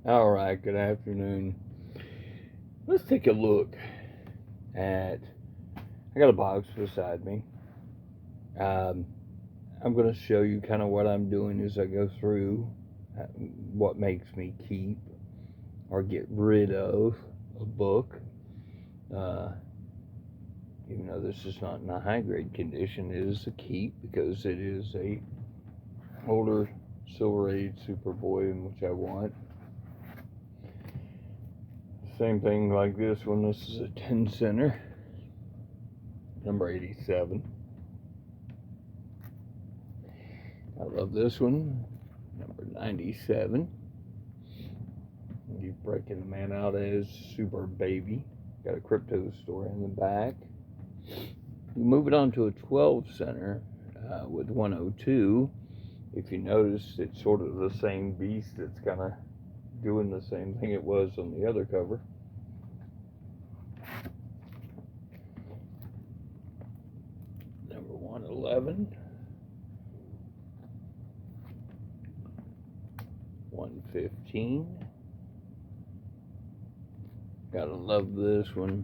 All right, good afternoon. Let's take a look at. I got a box beside me. Um, I'm going to show you kind of what I'm doing as I go through what makes me keep or get rid of a book. Uh, Even though this is not in a high grade condition, it is a keep because it is a older Silver Age Superboy, in which I want. Same thing like this one. This is a 10 center, number 87. I love this one, number 97. He's breaking the man out as Super Baby. Got a crypto story in the back. Move it on to a 12 center with 102. If you notice, it's sort of the same beast. It's kind of doing the same thing it was on the other cover. Number 111. 115. Gotta love this one,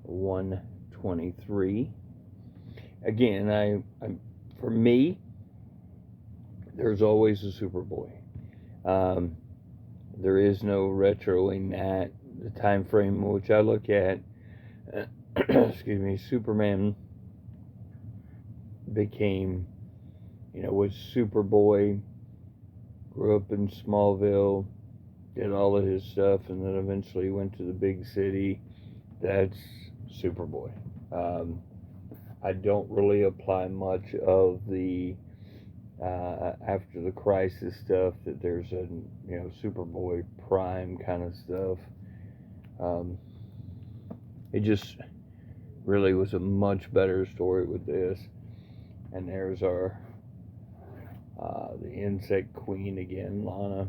123. Again, I for me, there's always a Superboy. There is no retroing that. The time frame which I look at, excuse me, Superman became, was Superboy, grew up in Smallville, did all of his stuff, and then eventually went to the big city. That's Superboy. I don't really apply much of the after the crisis stuff, that there's a Superboy Prime kind of stuff. It just really was a much better story with this. And there's our the Insect Queen again, Lana,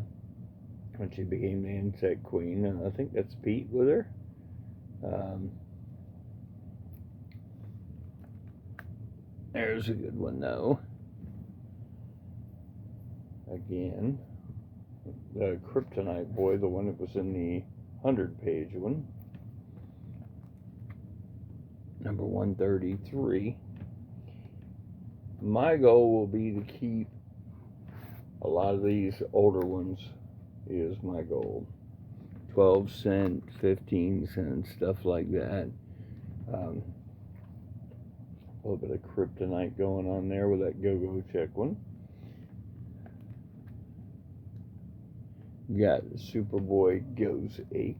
when she became the Insect Queen, and I think that's Pete with her. There's a good one though. Again, the Kryptonite Boy, the one that was in the 100-page one, number 133. My goal will be to keep a lot of these older ones, is my goal. 12 cent, 15 cent, stuff like that. A little bit of Kryptonite going on there with that Go-Go Check one. Got Superboy Goes Ape.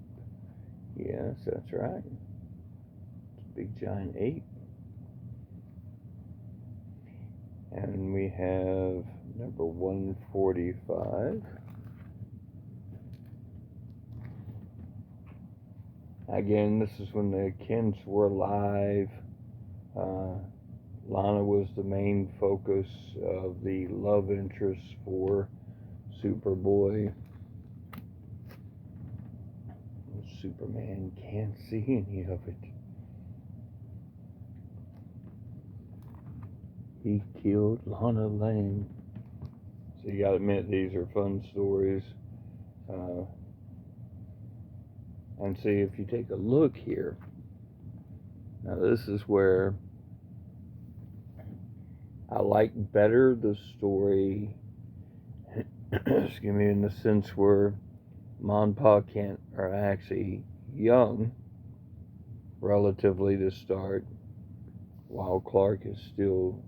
Yes, that's right. It's a big giant ape. And we have number 145. Again, this is when the Kents were alive. Lana was the main focus of the love interest for Superboy. Superman can't see any of it. He killed Lana Lang. So you gotta admit, these are fun stories. And see, if you take a look here, now this is where I like better the story, excuse me, in the sense where Mom and Pa Kent are actually young, relatively, to start, while Clark is still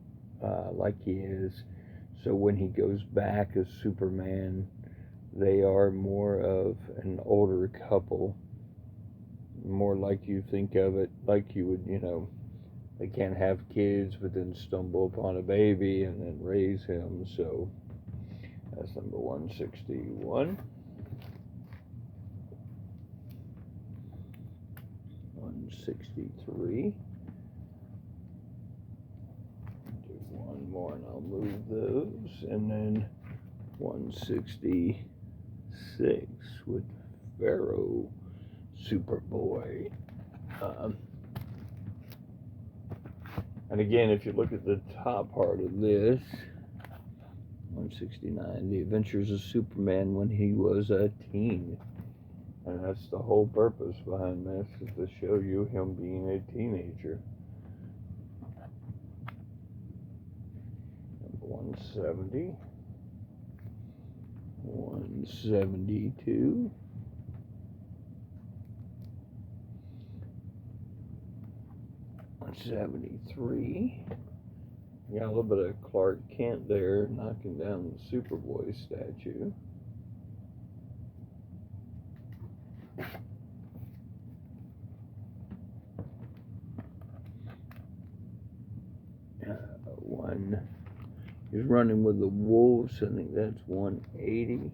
like he is. So when he goes back as Superman, they are more of an older couple, more like you think of it, like you would, they can't have kids, but then stumble upon a baby and then raise him. So that's number 161. 163. Do one more and I'll move those. And then 166 with Pharaoh Superboy. And again, if you look at the top part of this, 169. The Adventures of Superman when he was a teen. And that's the whole purpose behind this, is to show you him being a teenager. Number 170. 172. 173. Got a little bit of Clark Kent there, knocking down the Superboy statue. One is running with the Wolves. I think that's 180.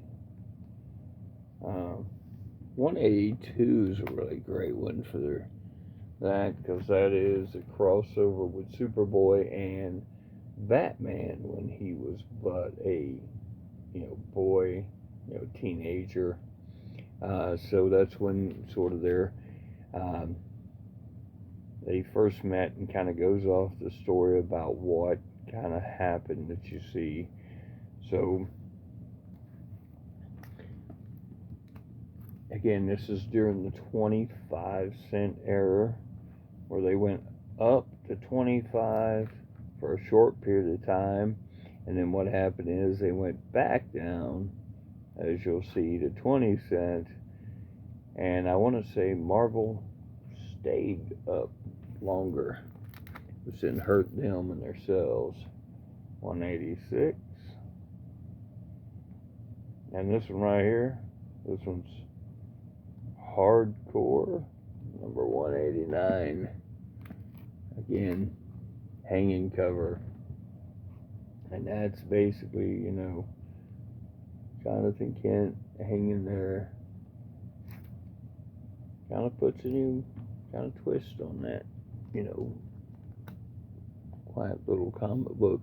182 is a really great one for that, because that is a crossover with Superboy and Batman when he was but a boy, teenager. So that's when sort of they first met, and kind of goes off the story about what kind of happened that you see. So again, this is during the 25-cent era, where they went up to 25 for a short period of time, and then what happened is they went back down, as you'll see, to 20 cents. And I want to say Marvel stayed up longer, which didn't hurt them and their sales. 186. And this one right here, this one's hardcore, number 189. Again, hanging cover. And that's basically, Jonathan Kent hanging there. Kind of puts a new kind of twist on that, quiet little comic book.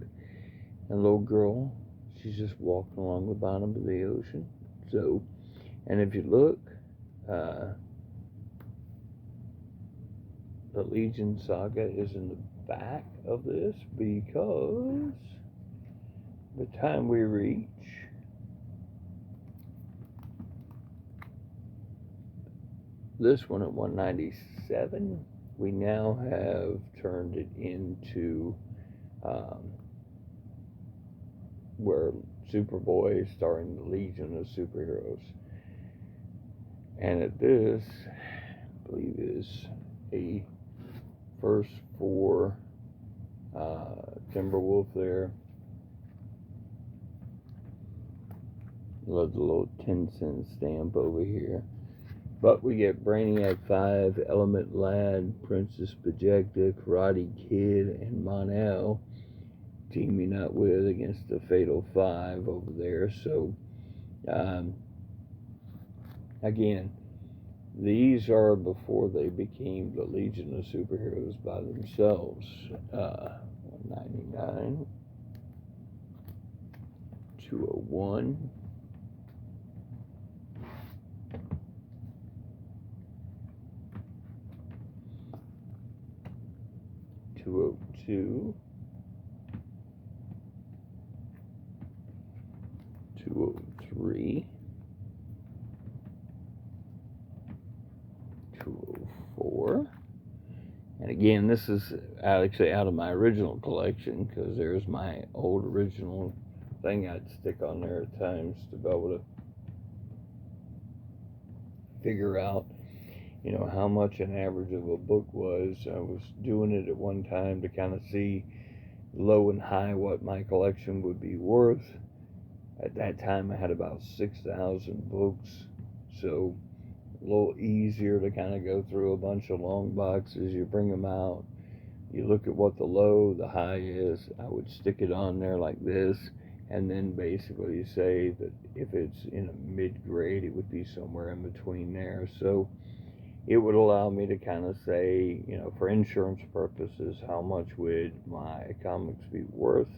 And a little girl, she's just walking along the bottom of the ocean. So, and if you look, the Legion saga is in the back of this, because the time we reach this one at 197, we now have turned it into where Superboy is starring the Legion of Superheroes. And at this, I believe, is a first for Timberwolf there. Love the little 10-cent stamp over here. But we get Brainiac 5, Element Lad, Princess Bajecta, Karate Kid, and Mon-El teaming up with against the Fatal Five over there. So, again, these are before they became the Legion of Superheroes by themselves. 199, 201, 202, 203, 204, and again, this is actually out of my original collection, because there's my old original thing I'd stick on there at times to be able to figure out, how much an average of a book was. I was doing it at one time to kind of see low and high what my collection would be worth. At that time, I had about 6,000 books, so a little easier to kind of go through a bunch of long boxes. You bring them out, you look at what the low, the high is. I would stick it on there like this, and then basically say that if it's in a mid-grade, it would be somewhere in between there. So it would allow me to kind of say, for insurance purposes, how much would my comics be worth.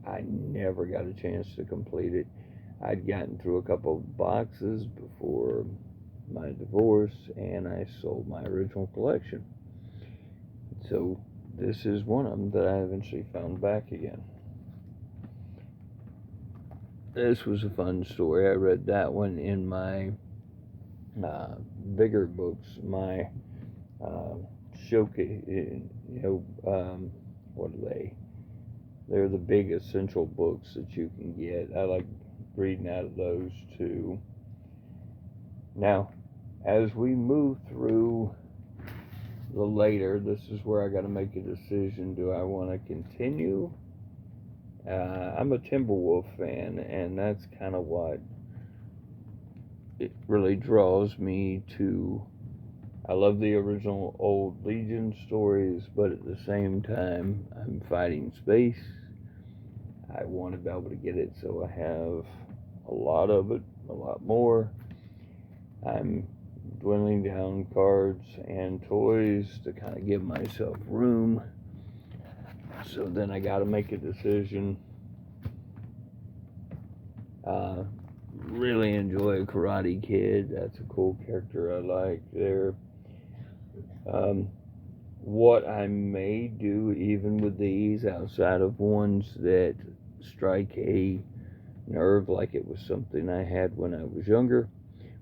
I never got a chance to complete it. I'd gotten through a couple of boxes before my divorce, and I sold my original collection. So this is one of them that I eventually found back again. this was a fun story. I read that one in my bigger books, my showcase, what are they? They're the big essential books that you can get. I like reading out of those too. Now, as we move through the later, this is where I got to make a decision. Do I want to continue? I'm a Timberwolf fan, and that's kind of what it really draws me to. I love the original old Legion stories, but at the same time, I'm fighting space. I want to be able to get it, so I have a lot of it, a lot more. I'm dwindling down cards and toys to kind of give myself room. So then I got to make a decision. Really enjoy Karate Kid. That's a cool character I like there. What I may do even with these, outside of ones that strike a nerve like it was something I had when I was younger,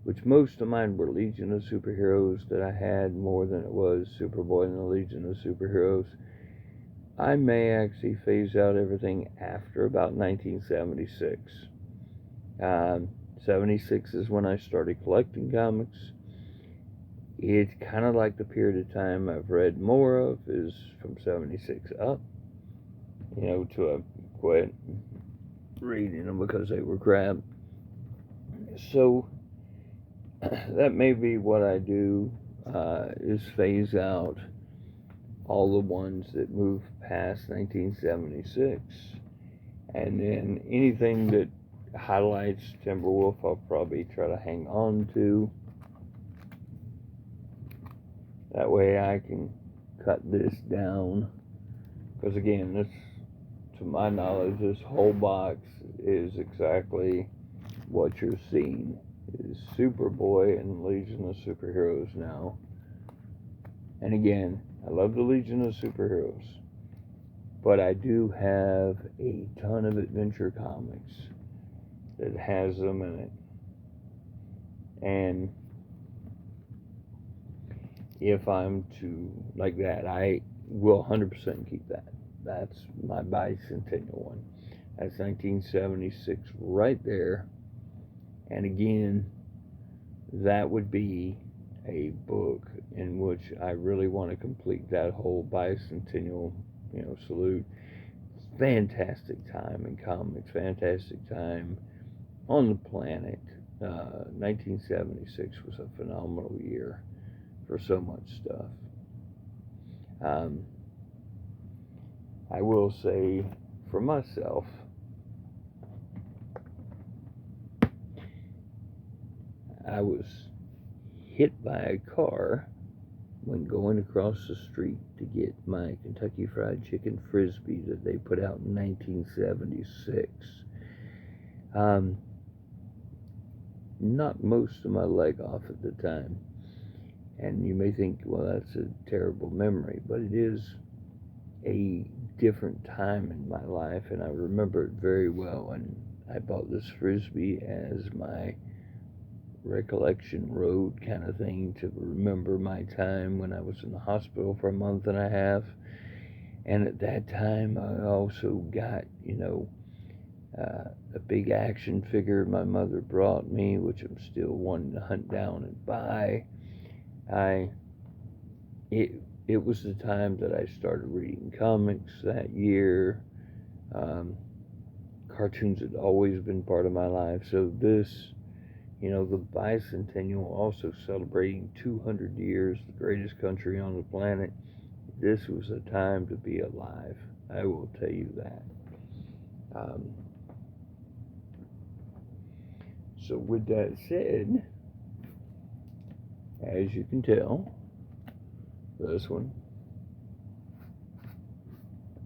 which most of mine were Legion of Superheroes that I had more than it was Superboy and the Legion of Superheroes. I may actually phase out everything after about 1976. 76 is when I started collecting comics. It's kind of like the period of time I've read more of is from 76 up, to a quit reading them because they were crap. So that may be what I do, is phase out all the ones that move past 1976. And then anything that highlights Timberwolf, I'll probably try to hang on to. That way I can cut this down. Because again, this, to my knowledge, this whole box is exactly what you're seeing. Is Superboy and Legion of Superheroes now. And again, I love the Legion of Superheroes, but I do have a ton of adventure comics that has them in it. And if I'm to, like that, I will 100% keep that. That's my bicentennial one. That's 1976 right there. And again, that would be a book in which I really want to complete that whole bicentennial, salute. Fantastic time in comics, fantastic time on the planet. 1976 was a phenomenal year for so much stuff. I will say for myself, I was hit by a car when going across the street to get my Kentucky Fried Chicken Frisbee that they put out in 1976. Knocked most of my leg off at the time. And you may think, well, that's a terrible memory, but it is a different time in my life, and I remember it very well. And I bought this Frisbee as my recollection road kind of thing to remember my time when I was in the hospital for a month and a half. And at that time, I also got, a big action figure my mother brought me, which I'm still wanting to hunt down and buy. It was the time that I started reading comics that year. Cartoons had always been part of my life. So this, the bicentennial, also celebrating 200 years, the greatest country on the planet. This was a time to be alive. I will tell you that. So with that said, as you can tell, this one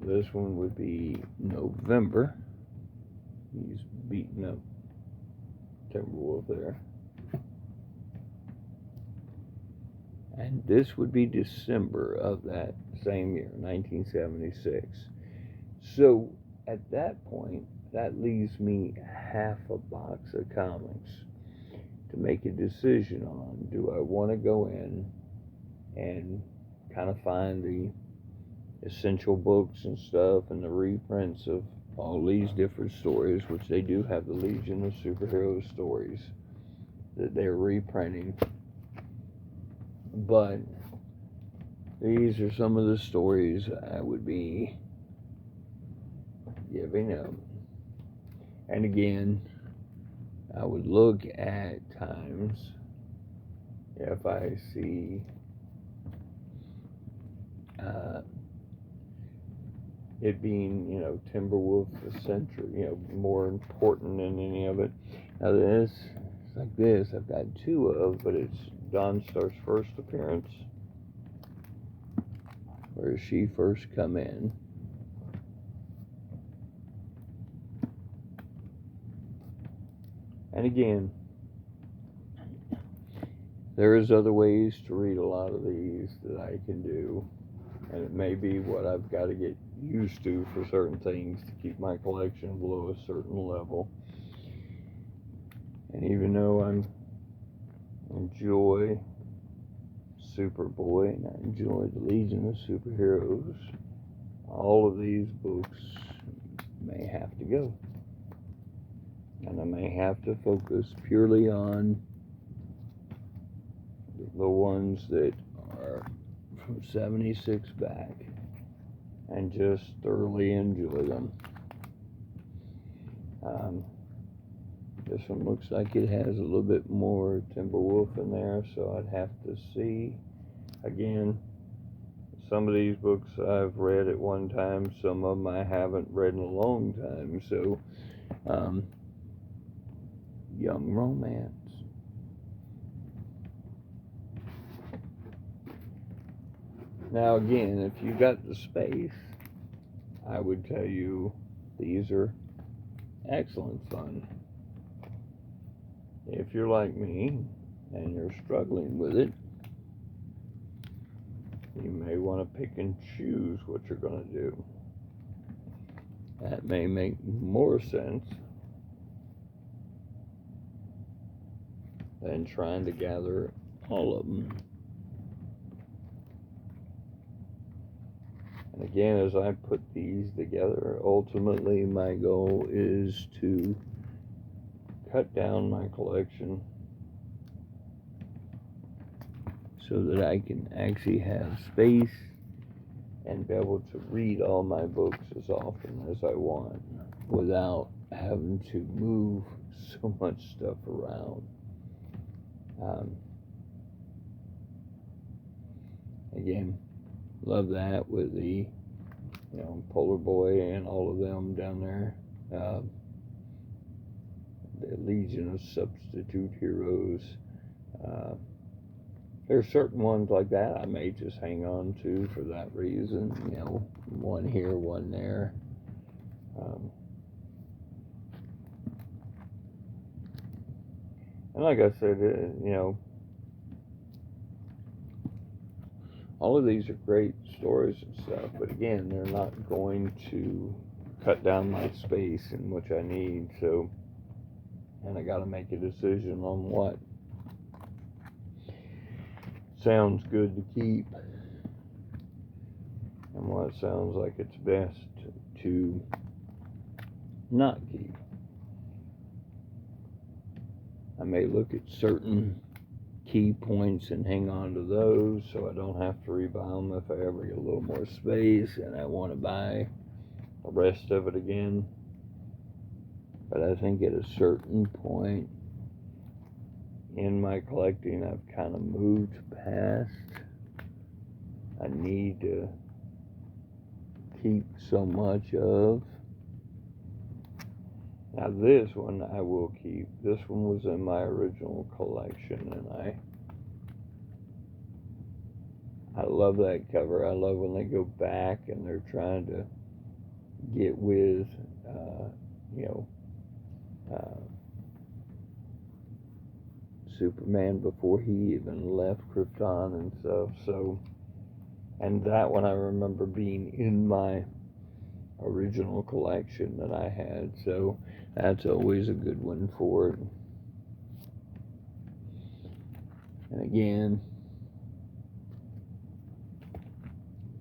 would be November. He's beating up Timberwolf there. And this would be December of that same year, 1976. So at that point, that leaves me half a box of comics to make a decision on. Do I want to go in and kind of find the essential books and stuff and the reprints of all these different stories, which they do have the Legion of Superhero stories that they're reprinting, but these are some of the stories I would be giving up. And again, I would look at times if I see it being, Timberwolf the Century, more important than any of it. Now it's like this, I've got two of, but it's Dawnstar's first appearance, where she first come in. And again, there is other ways to read a lot of these that I can do, and it may be what I've got to get used to for certain things to keep my collection below a certain level. And even though I enjoy Superboy and I enjoy the Legion of Superheroes, all of these books may have to go. And I may have to focus purely on the ones that are from 76 back and just thoroughly enjoy them. This one looks like it has a little bit more Timberwolf in there, so I'd have to see. Again, some of these books I've read at one time, some of them I haven't read in a long time, so young romance. Now again, if you got the space, I would tell you these are excellent fun. If you're like me and you're struggling with it, you may want to pick and choose what you're going to do. That may make more sense than trying to gather all of them. And again, as I put these together, ultimately my goal is to cut down my collection so that I can actually have space and be able to read all my books as often as I want without having to move so much stuff around. Again, love that with the Polar Boy and all of them down there. The Legion of Substitute Heroes. There's certain ones like that I may just hang on to for that reason. One here, one there. And like I said, all of these are great stories and stuff, but again, they're not going to cut down my space in which I need, and I got to make a decision on what sounds good to keep and what sounds like it's best to not keep. I may look at certain key points and hang on to those so I don't have to rebuy them if I ever get a little more space and I want to buy the rest of it again. But I think at a certain point in my collecting, I've kind of moved past. I need to keep so much of. Now this one I will keep. This one was in my original collection, and I love that cover. I love when they go back and they're trying to get with, Superman before he even left Krypton and stuff. So, and that one I remember being in my original collection that I had, so that's always a good one for it. And again,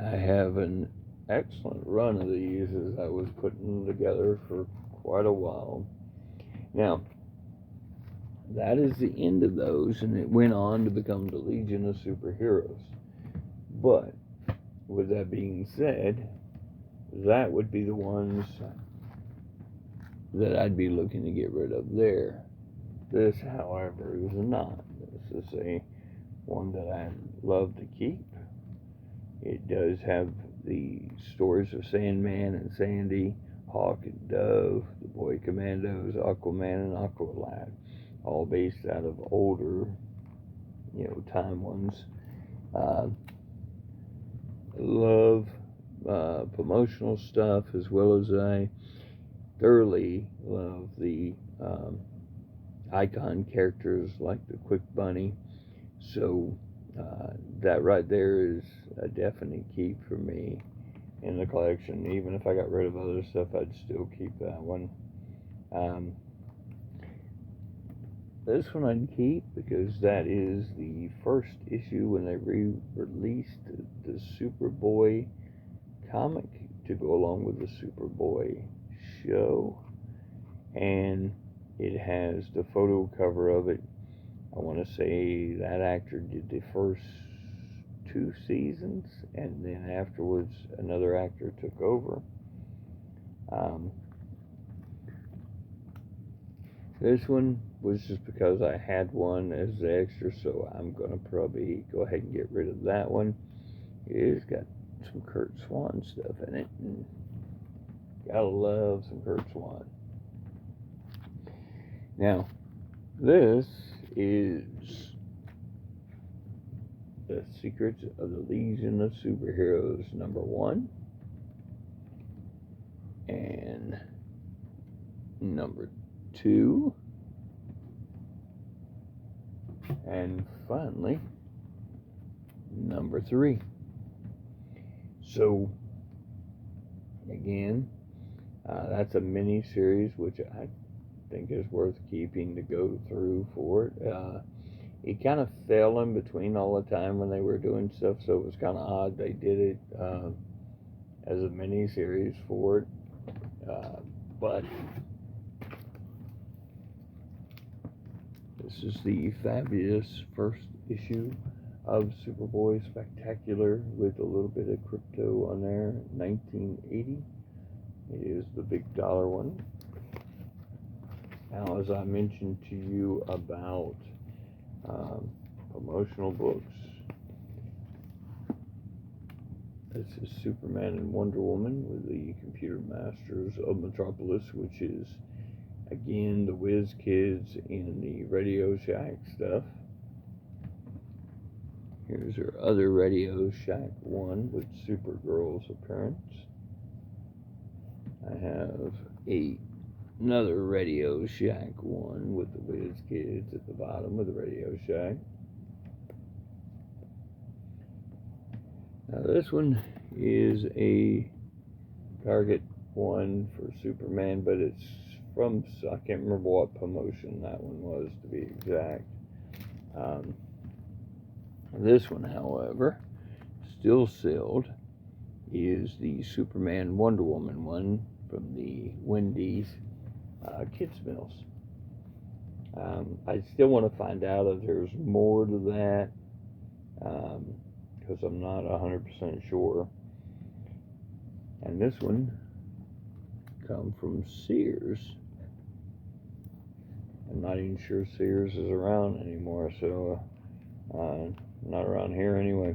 I have an excellent run of these as I was putting them together for quite a while. Now, that is the end of those, and it went on to become the Legion of Superheroes. But, with that being said, that would be the ones that I'd be looking to get rid of there. This, however, is not. This is a one that I love to keep. It does have the stories of Sandman and Sandy, Hawk and Dove, the Boy Commandos, Aquaman and Aqualad, all based out of older, time ones. Love promotional stuff, as well as I thoroughly love the icon characters like the Quick Bunny. So that right there is a definite keep for me in the collection. Even if I got rid of other stuff, I'd still keep that one. This one I'd keep because that is the first issue when they re-released the Superboy comic to go along with the Superboy show, and it has the photo cover of it. I want to say that actor did the first 2 seasons, and then afterwards another actor took over. This one was just because I had one as the extra, so I'm going to probably go ahead and get rid of that one. It's got some Kurt Swan stuff in it, and gotta love some Kurt Swan. Now, this is The Secrets of the Legion of Superheroes #1 and #2, and finally #3. So again, that's a mini series which I think is worth keeping to go through for it. It kind of fell in between all the time when they were doing stuff, so it was kind of odd they did it as a mini series for it. But this is the fabulous first issue of Superboy Spectacular with a little bit of crypto on there, 1980. It is the big dollar one. Now, as I mentioned to you about promotional books, this is Superman and Wonder Woman with the Computer Masters of Metropolis, which is, again, the Whiz Kids in the Radio Shack stuff. Here's her other Radio Shack one with Supergirl's appearance. I have another Radio Shack one with the Whiz Kids at the bottom of the Radio Shack. Now this one is a Target one for Superman, but it's from, I can't remember what promotion that one was to be exact. This one, however, still sealed, is the Superman Wonder Woman one from the Wendy's Kids Mills. I still want to find out if there's more to that, because I'm not 100% sure. And this one come from Sears. I'm not even sure Sears is around anymore, so not around here anyway.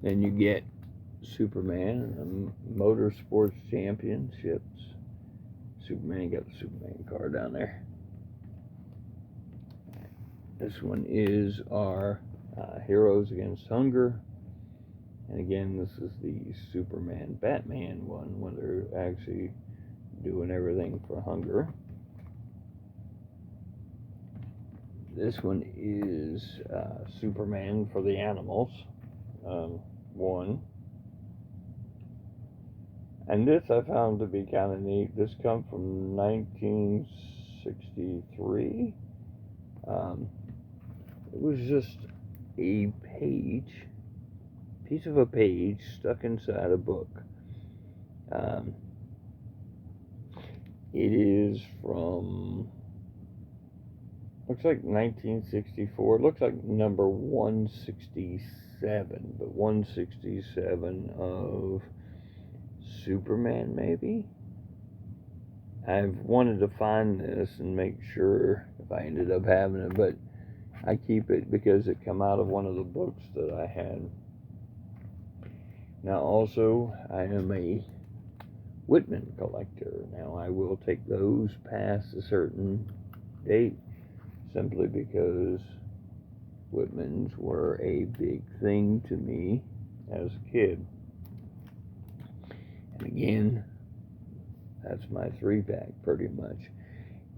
Then you get Superman and Motorsports Championships. Superman, got the Superman car down there. This one is our Heroes Against Hunger. And again, this is the Superman Batman one when they're actually doing everything for hunger. This one is Superman for the Animals one. And this I found to be kind of neat. This comes from 1963. It was just a piece of a page stuck inside a book. It is from, looks like 1964. It looks like number 167, but 167 of Superman, maybe? I've wanted to find this and make sure if I ended up having it, but I keep it because it come out of one of the books that I had. Now also, I am a Whitman collector. Now I will take those past a certain date simply because Whitmans were a big thing to me as a kid. And again, that's my 3-pack pretty much.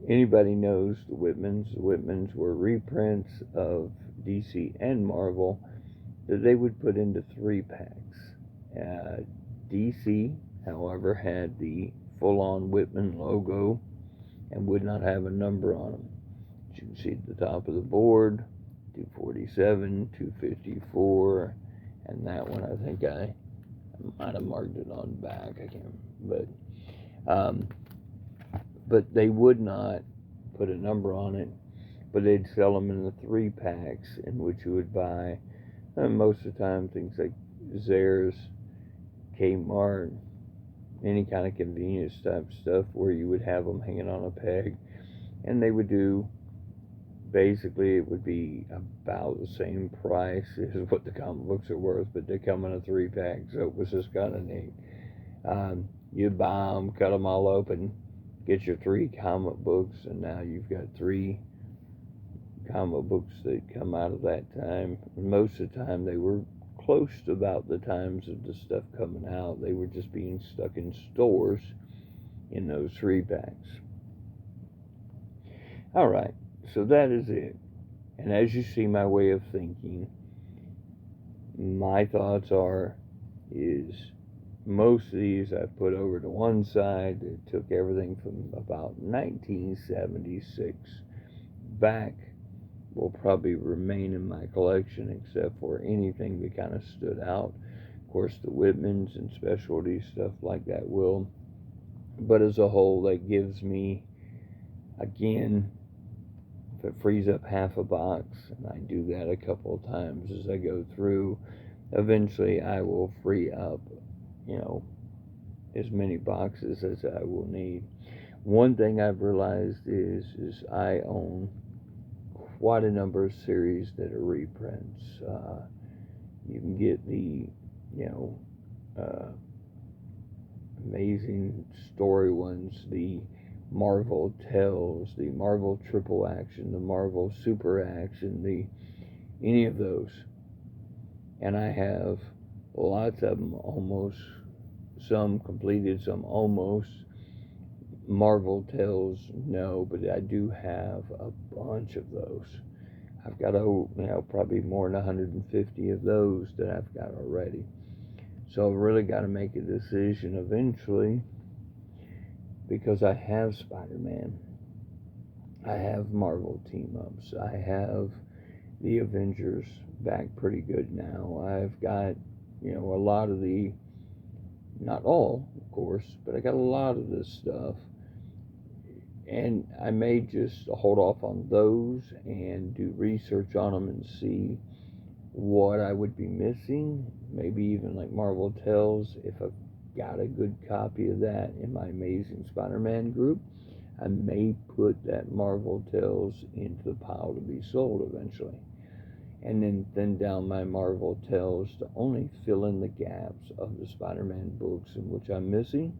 Anybody knows the Whitmans. The Whitmans were reprints of DC and Marvel that they would put into 3-packs. DC, however, had the full-on Whitman logo and would not have a number on them. As you can see at the top of the board, 247, 254, and that one I think I might have marked it on the back. I can't, but they would not put a number on it, but they'd sell them in the 3-packs in which you would buy, most of the time, things like Zayre's, Kmart, any kind of convenience type stuff where you would have them hanging on a peg, and they would do, basically it would be about the same price as what the comic books are worth, but they come in a 3-pack, so it was just kind of neat. You'd buy them, cut them all open, get your 3 comic books, and now you've got 3 comic books that come out of that time. And most of the time they were close to about the times of the stuff coming out. They were just being stuck in stores in those 3-packs. Alright, so that is it. And as you see my way of thinking, my thoughts is most of these I put over to one side. It took everything from about 1976 back will probably remain in my collection except for anything that kind of stood out. Of course, the Whitmans and specialty stuff like that will. But as a whole, that gives me, again, if it frees up half a box, and I do that a couple of times as I go through, eventually I will free up, as many boxes as I will need. One thing I've realized is I own quite a number of series that are reprints. You can get the, amazing story ones, the Marvel Tales, the Marvel Triple Action, the Marvel Super Action, any of those. And I have lots of them, almost, some completed, some almost. Marvel Tales, no, but I do have a bunch of those. I've got probably more than 150 of those that I've got already. So I've really got to make a decision eventually, because I have Spider-Man, I have Marvel team-ups, I have the Avengers back pretty good now. I've got, a lot of not all, of course, but I got a lot of this stuff. And I may just hold off on those and do research on them and see what I would be missing. Maybe even like Marvel Tales, if I've got a good copy of that in my Amazing Spider-Man group, I may put that Marvel Tales into the pile to be sold eventually. And then thin down my Marvel Tales to only fill in the gaps of the Spider-Man books in which I'm missing,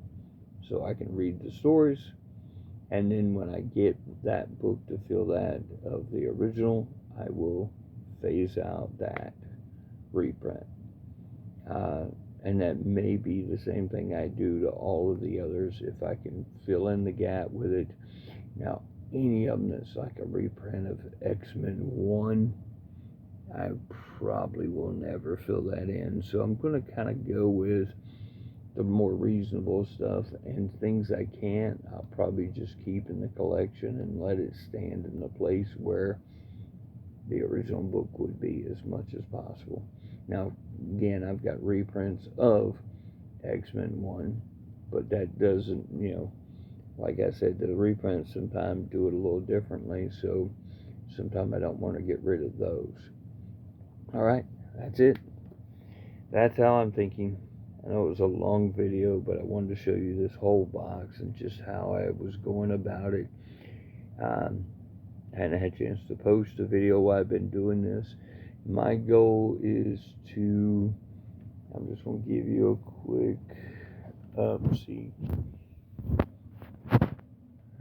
so I can read the stories. And then when I get that book to fill that of the original, I will phase out that reprint. And that may be the same thing I do to all of the others if I can fill in the gap with it. Now, any of them that's like a reprint of X-Men 1, I probably will never fill that in. So I'm going to kind of go with the more reasonable stuff, and things I can't, I'll probably just keep in the collection and let it stand in the place where the original book would be as much as possible. Now, again, I've got reprints of X-Men 1, but that doesn't, like I said, the reprints sometimes do it a little differently, so sometimes I don't want to get rid of those. Alright, that's it. That's how I'm thinking. I know it was a long video, but I wanted to show you this whole box and just how I was going about it. I hadn't had a chance to post a video while I've been doing this. My goal is to, I'm just going to give you a quick see.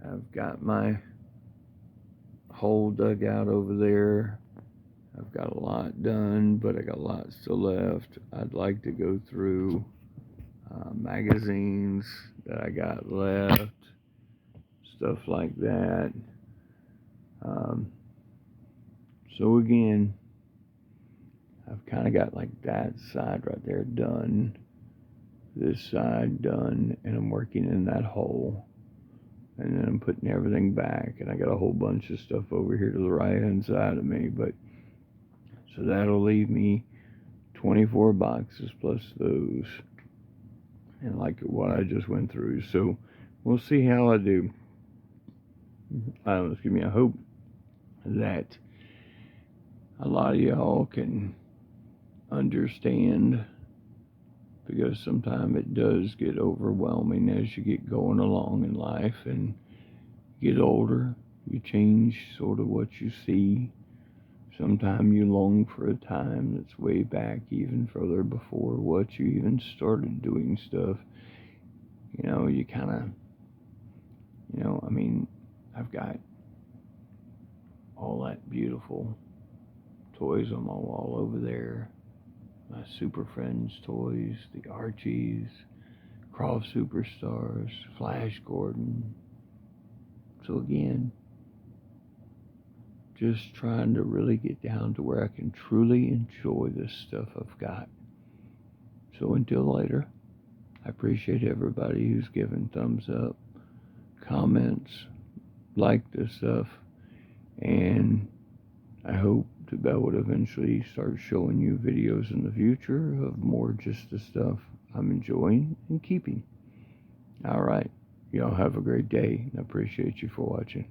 I've got my hole dug out over there. I've got a lot done, but I got a lot still left. I'd like to go through magazines that I got left, stuff like that. So again, I've kind of got like that side right there done, this side done, and I'm working in that hole, and then I'm putting everything back, and I got a whole bunch of stuff over here to the right hand side of me, but so that'll leave me 24 boxes plus those, and like what I just went through. So we'll see how I do. I hope that a lot of y'all can understand, because sometimes it does get overwhelming as you get going along in life and get older. You change sort of what you see. Sometimes you long for a time that's way back, even further before what you even started doing stuff. You kind of, I've got all that beautiful toys on my wall over there. My Super Friends toys, the Archies, Croft Superstars, Flash Gordon. So again, just trying to really get down to where I can truly enjoy this stuff I've got. So until later, I appreciate everybody who's given thumbs up, comments, like this stuff, and I hope to be able to eventually start showing you videos in the future of more just the stuff I'm enjoying and keeping. Alright, y'all have a great day, and I appreciate you for watching.